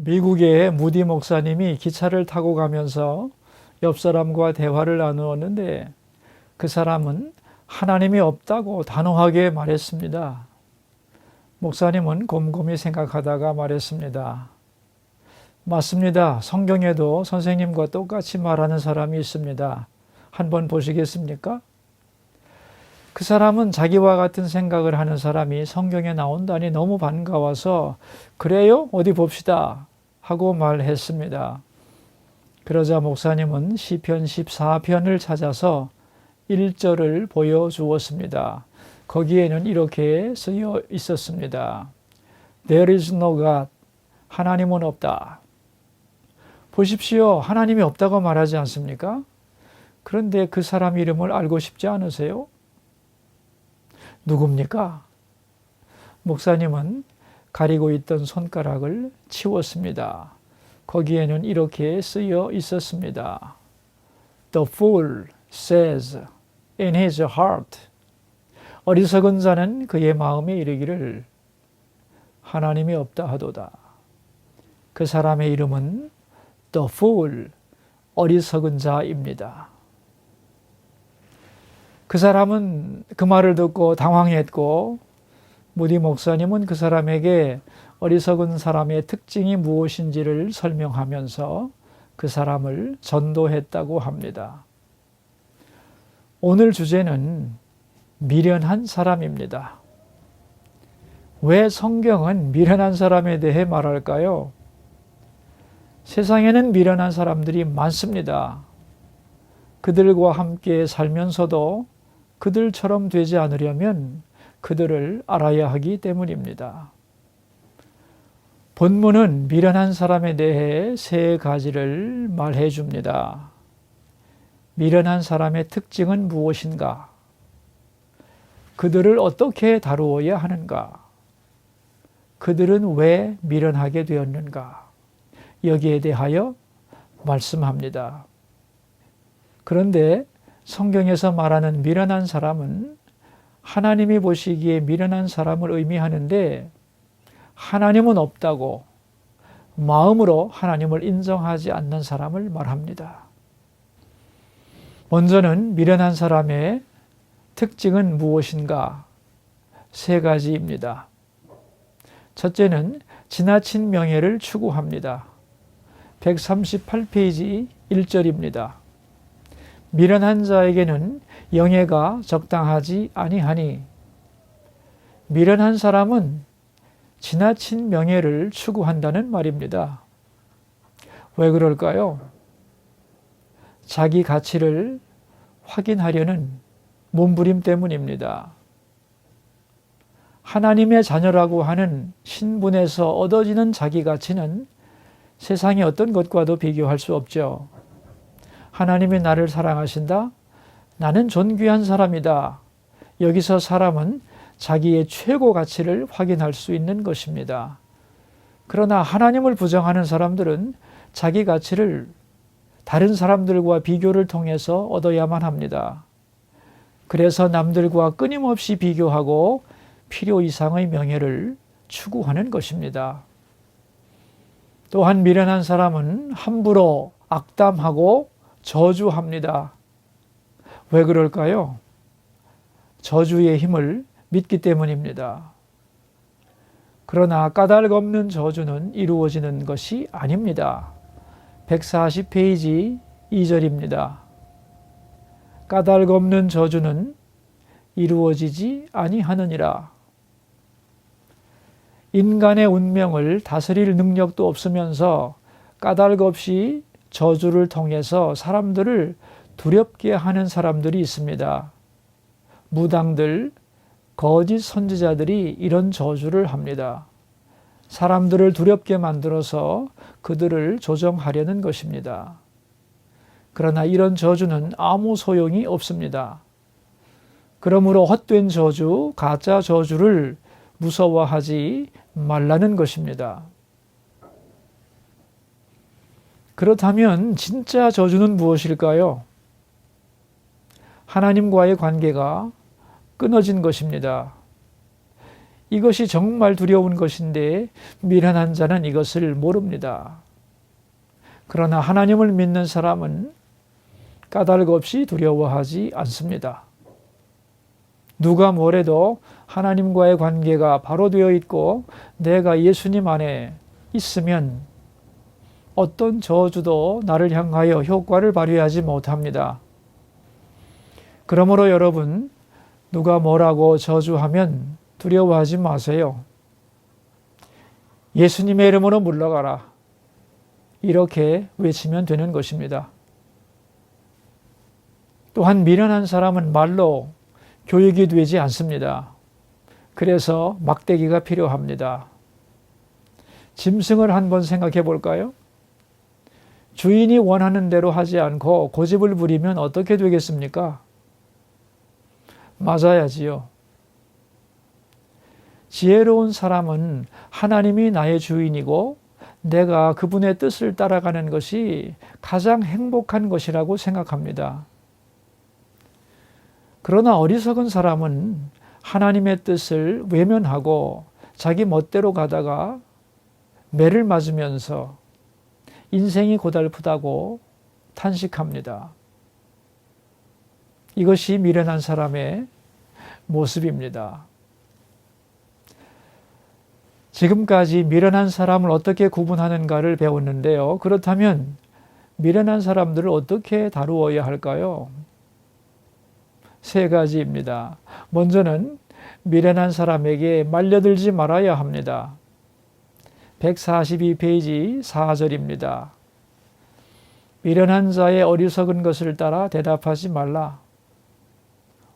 미국의 무디 목사님이 기차를 타고 가면서 옆 사람과 대화를 나누었는데 그 사람은 하나님이 없다고 단호하게 말했습니다. 목사님은 곰곰이 생각하다가 말했습니다. 맞습니다. 성경에도 선생님과 똑같이 말하는 사람이 있습니다. 한번 보시겠습니까? 그 사람은 자기와 같은 생각을 하는 사람이 성경에 나온다니 너무 반가워서 그래요? 어디 봅시다 하고 말했습니다. 그러자 목사님은 시편 14편을 찾아서 1절을 보여주었습니다. 거기에는 이렇게 쓰여 있었습니다. There is no God. 하나님은 없다. 보십시오. 하나님이 없다고 말하지 않습니까? 그런데 그 사람 이름을 알고 싶지 않으세요? 누굽니까? 목사님은 가리고 있던 손가락을 치웠습니다. 거기에는 이렇게 쓰여 있었습니다. The fool says in his heart. 어리석은 자는 그의 마음에 이르기를 하나님이 없다 하도다. 그 사람의 이름은 The fool, 어리석은 자입니다. 그 사람은 그 말을 듣고 당황했고 무디 목사님은 그 사람에게 어리석은 사람의 특징이 무엇인지를 설명하면서 그 사람을 전도했다고 합니다. 오늘 주제는 미련한 사람입니다. 왜 성경은 미련한 사람에 대해 말할까요? 세상에는 미련한 사람들이 많습니다. 그들과 함께 살면서도 그들처럼 되지 않으려면 그들을 알아야 하기 때문입니다. 본문은 미련한 사람에 대해 3가지를 말해 줍니다. 미련한 사람의 특징은 무엇인가? 그들을 어떻게 다루어야 하는가? 그들은 왜 미련하게 되었는가? 여기에 대하여 말씀합니다. 그런데 성경에서 말하는 미련한 사람은 하나님이 보시기에 미련한 사람을 의미하는데 하나님은 없다고 마음으로 하나님을 인정하지 않는 사람을 말합니다. 먼저는 미련한 사람의 특징은 무엇인가? 3가지입니다. 첫째는 지나친 명예를 추구합니다. 138페이지 1절입니다. 미련한 자에게는 영예가 적당하지 아니하니. 미련한 사람은 지나친 명예를 추구한다는 말입니다. 왜 그럴까요? 자기 가치를 확인하려는 몸부림 때문입니다. 하나님의 자녀라고 하는 신분에서 얻어지는 자기 가치는 세상의 어떤 것과도 비교할 수 없죠. 하나님이 나를 사랑하신다? 나는 존귀한 사람이다. 여기서 사람은 자기의 최고 가치를 확인할 수 있는 것입니다. 그러나 하나님을 부정하는 사람들은 자기 가치를 다른 사람들과 비교를 통해서 얻어야만 합니다. 그래서 남들과 끊임없이 비교하고 필요 이상의 명예를 추구하는 것입니다. 또한 미련한 사람은 함부로 악담하고 저주합니다. 왜 그럴까요? 저주의 힘을 믿기 때문입니다. 그러나 까닭 없는 저주는 이루어지는 것이 아닙니다. 140페이지 2절입니다. 까닭 없는 저주는 이루어지지 아니하느니라. 인간의 운명을 다스릴 능력도 없으면서 까닭 없이 저주를 통해서 사람들을 두렵게 하는 사람들이 있습니다. 무당들, 거짓 선지자들이 이런 저주를 합니다. 사람들을 두렵게 만들어서 그들을 조정하려는 것입니다. 그러나 이런 저주는 아무 소용이 없습니다. 그러므로 헛된 저주, 가짜 저주를 무서워하지 말라는 것입니다. 그렇다면 진짜 저주는 무엇일까요? 하나님과의 관계가 끊어진 것입니다. 이것이 정말 두려운 것인데 미련한 자는 이것을 모릅니다. 그러나 하나님을 믿는 사람은 까닭 없이 두려워하지 않습니다. 누가 뭐래도 하나님과의 관계가 바로 되어 있고 내가 예수님 안에 있으면 어떤 저주도 나를 향하여 효과를 발휘하지 못합니다. 그러므로 여러분, 누가 뭐라고 저주하면 두려워하지 마세요. 예수님의 이름으로 물러가라. 이렇게 외치면 되는 것입니다. 또한 미련한 사람은 말로 교육이 되지 않습니다. 그래서 막대기가 필요합니다. 짐승을 한번 생각해 볼까요? 주인이 원하는 대로 하지 않고 고집을 부리면 어떻게 되겠습니까? 맞아야지요. 지혜로운 사람은 하나님이 나의 주인이고 내가 그분의 뜻을 따라가는 것이 가장 행복한 것이라고 생각합니다. 그러나 어리석은 사람은 하나님의 뜻을 외면하고 자기 멋대로 가다가 매를 맞으면서 인생이 고달프다고 탄식합니다. 이것이 미련한 사람의 모습입니다. 지금까지 미련한 사람을 어떻게 구분하는가를 배웠는데요. 그렇다면 미련한 사람들을 어떻게 다루어야 할까요? 세 가지입니다. 먼저는 미련한 사람에게 말려들지 말아야 합니다. 142페이지 4절입니다. 미련한 자의 어리석은 것을 따라 대답하지 말라.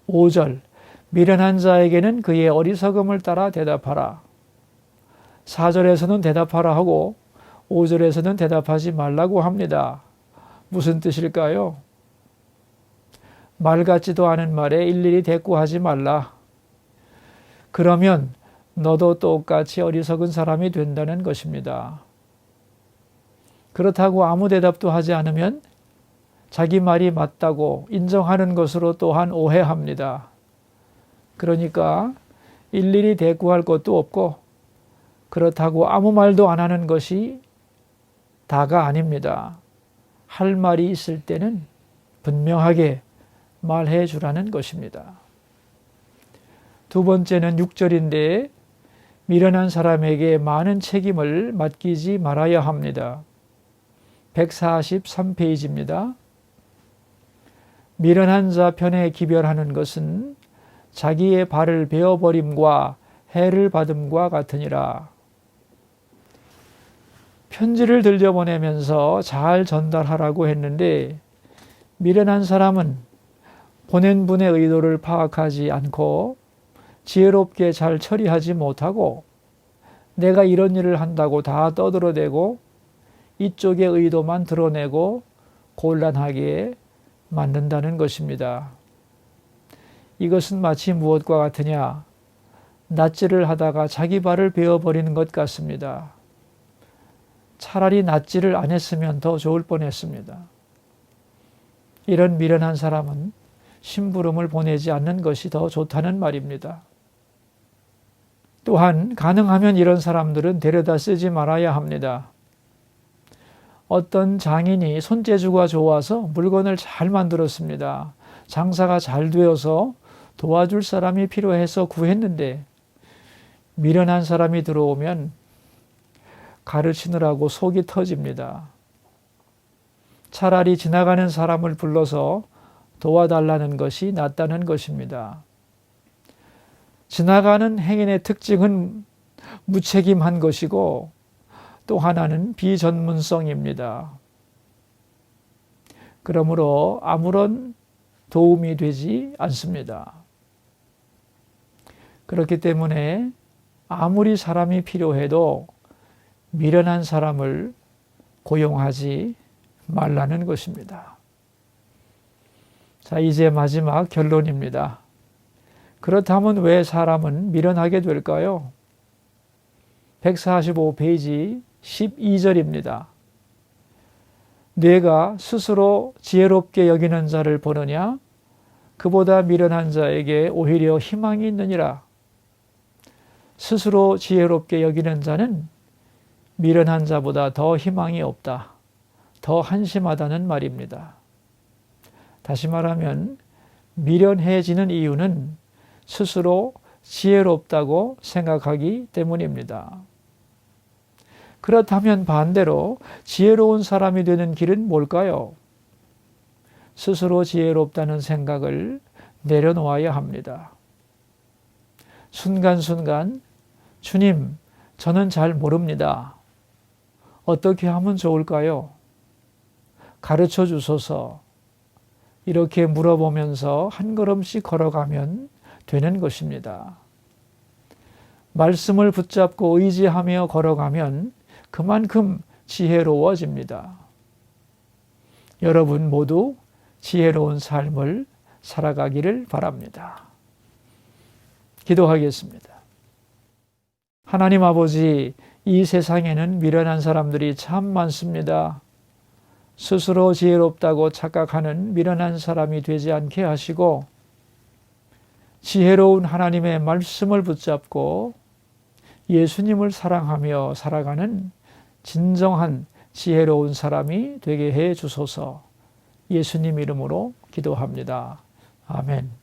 5절, 미련한 자에게는 그의 어리석음을 따라 대답하라. 4절에서는 대답하라 하고 5절에서는 대답하지 말라고 합니다. 무슨 뜻일까요? 말 같지도 않은 말에 일일이 대꾸하지 말라. 그러면 너도 똑같이 어리석은 사람이 된다는 것입니다. 그렇다고 아무 대답도 하지 않으면 자기 말이 맞다고 인정하는 것으로 또한 오해합니다. 그러니까 일일이 대꾸할 것도 없고 그렇다고 아무 말도 안 하는 것이 다가 아닙니다. 할 말이 있을 때는 분명하게 말해 주라는 것입니다. 두 번째는 6절인데 미련한 사람에게 많은 책임을 맡기지 말아야 합니다. 143페이지입니다. 미련한 자 편에 기별하는 것은 자기의 발을 베어버림과 해를 받음과 같으니라. 편지를 들려보내면서 잘 전달하라고 했는데 미련한 사람은 보낸 분의 의도를 파악하지 않고 지혜롭게 잘 처리하지 못하고 내가 이런 일을 한다고 다 떠들어대고 이쪽의 의도만 드러내고 곤란하게 만든다는 것입니다. 이것은 마치 무엇과 같으냐? 낫지를 하다가 자기 발을 베어버리는 것 같습니다. 차라리 낫지를 안 했으면 더 좋을 뻔했습니다. 이런 미련한 사람은 심부름을 보내지 않는 것이 더 좋다는 말입니다. 또한 가능하면 이런 사람들은 데려다 쓰지 말아야 합니다. 어떤 장인이 손재주가 좋아서 물건을 잘 만들었습니다. 장사가 잘 되어서 도와줄 사람이 필요해서 구했는데 미련한 사람이 들어오면 가르치느라고 속이 터집니다. 차라리 지나가는 사람을 불러서 도와달라는 것이 낫다는 것입니다. 지나가는 행인의 특징은 무책임한 것이고 또 하나는 비전문성입니다. 그러므로 아무런 도움이 되지 않습니다. 그렇기 때문에 아무리 사람이 필요해도 미련한 사람을 고용하지 말라는 것입니다. 자, 이제 마지막 결론입니다. 그렇다면 왜 사람은 미련하게 될까요? 145페이지 12절입니다. 네가 스스로 지혜롭게 여기는 자를 보느냐? 그보다 미련한 자에게 오히려 희망이 있느니라. 스스로 지혜롭게 여기는 자는 미련한 자보다 더 희망이 없다. 더 한심하다는 말입니다. 다시 말하면 미련해지는 이유는 스스로 지혜롭다고 생각하기 때문입니다. 그렇다면 반대로 지혜로운 사람이 되는 길은 뭘까요? 스스로 지혜롭다는 생각을 내려놓아야 합니다. 순간순간 주님, 저는 잘 모릅니다. 어떻게 하면 좋을까요? 가르쳐 주소서. 이렇게 물어보면서 한 걸음씩 걸어가면 되는 것입니다. 말씀을 붙잡고 의지하며 걸어가면 그만큼 지혜로워집니다. 여러분 모두 지혜로운 삶을 살아가기를 바랍니다. 기도하겠습니다. 하나님 아버지, 이 세상에는 미련한 사람들이 참 많습니다. 스스로 지혜롭다고 착각하는 미련한 사람이 되지 않게 하시고 지혜로운 하나님의 말씀을 붙잡고 예수님을 사랑하며 살아가는 진정한 지혜로운 사람이 되게 해 주소서. 예수님 이름으로 기도합니다. 아멘.